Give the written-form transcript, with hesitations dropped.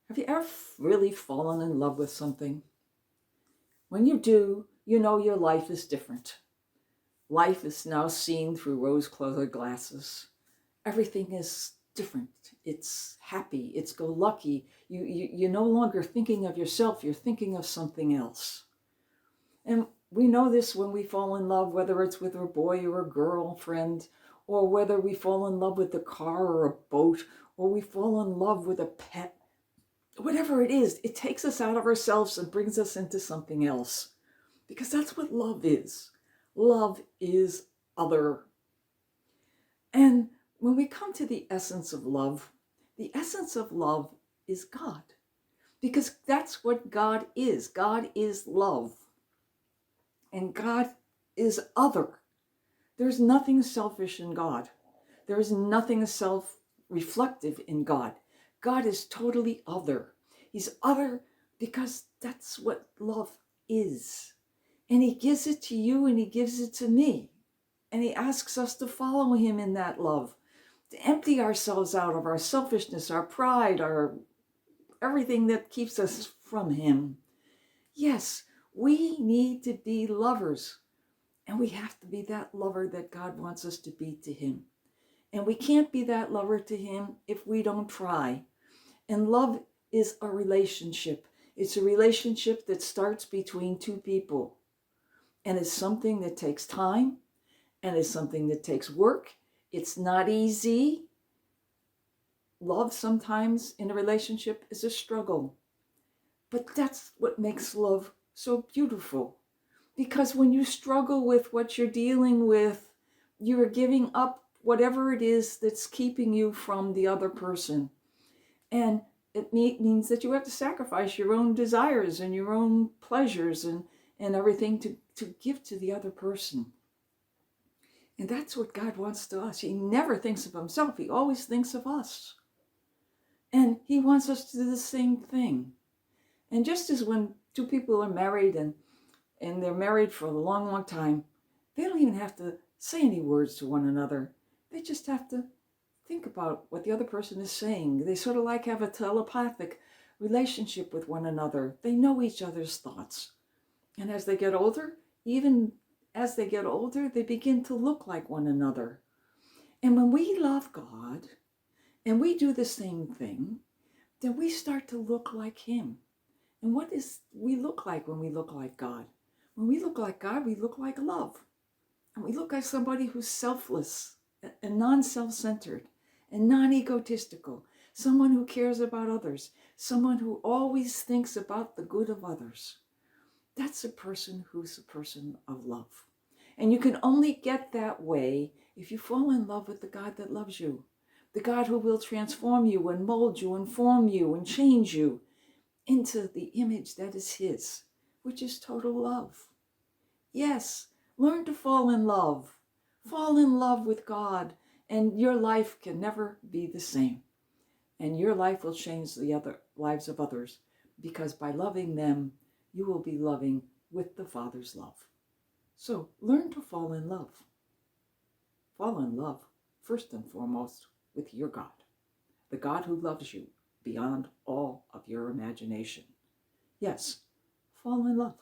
Have you ever really fallen in love with something? When you do, you know your life is different. Life is now seen through rose-colored glasses. Everything is different. It's happy. It's go-lucky. You're no longer thinking of yourself. You're thinking of something else. And we know this when we fall in love, whether it's with a boy or a girlfriend, or whether we fall in love with a car or a boat, or we fall in love with a pet. Whatever it is, it takes us out of ourselves and brings us into something else. Because that's what love is. Love is other. And when we come to the essence of love is God. Because that's what God is. God is love. And God is other. There's nothing selfish in God. There is nothing self-reflective in God. God is totally other. He's other because that's what love is. And he gives it to you and he gives it to me. And he asks us to follow him in that love, to empty ourselves out of our selfishness, our pride, our everything that keeps us from him. Yes, we need to be lovers. And we have to be that lover that God wants us to be to him. And we can't be that lover to him if we don't try. And love is a relationship. It's a relationship that starts between two people. And it's something that takes time. And it's something that takes work. It's not easy. Love sometimes in a relationship is a struggle. But that's what makes love so beautiful. Because when you struggle with what you're dealing with, you are giving up whatever it is that's keeping you from the other person. And it means that you have to sacrifice your own desires and your own pleasures and everything to give to the other person. And that's what God wants to us. He never thinks of himself. He always thinks of us. And he wants us to do the same thing. And just as when two people are married and they're married for a long, long time, they don't even have to say any words to one another. They just have to think about what the other person is saying. They sort of like have a telepathic relationship with one another. They know each other's thoughts. And as they get older, even as they get older, they begin to look like one another. And when we love God and we do the same thing, then we start to look like him. And what does we look like when we look like God? When we look like God, we look like love. And we look like somebody who's selfless and non-self-centered and non-egotistical. Someone who cares about others. Someone who always thinks about the good of others. That's a person who's a person of love. And you can only get that way if you fall in love with the God that loves you. The God who will transform you and mold you and form you and change you into the image that is his, which is total love. Yes, learn to fall in love. Fall in love with God, and your life can never be the same. And your life will change the other lives of others, because by loving them, you will be loving with the Father's love. So learn to fall in love. Fall in love, first and foremost, with your God, the God who loves you beyond all of your imagination. Yes, fall in love.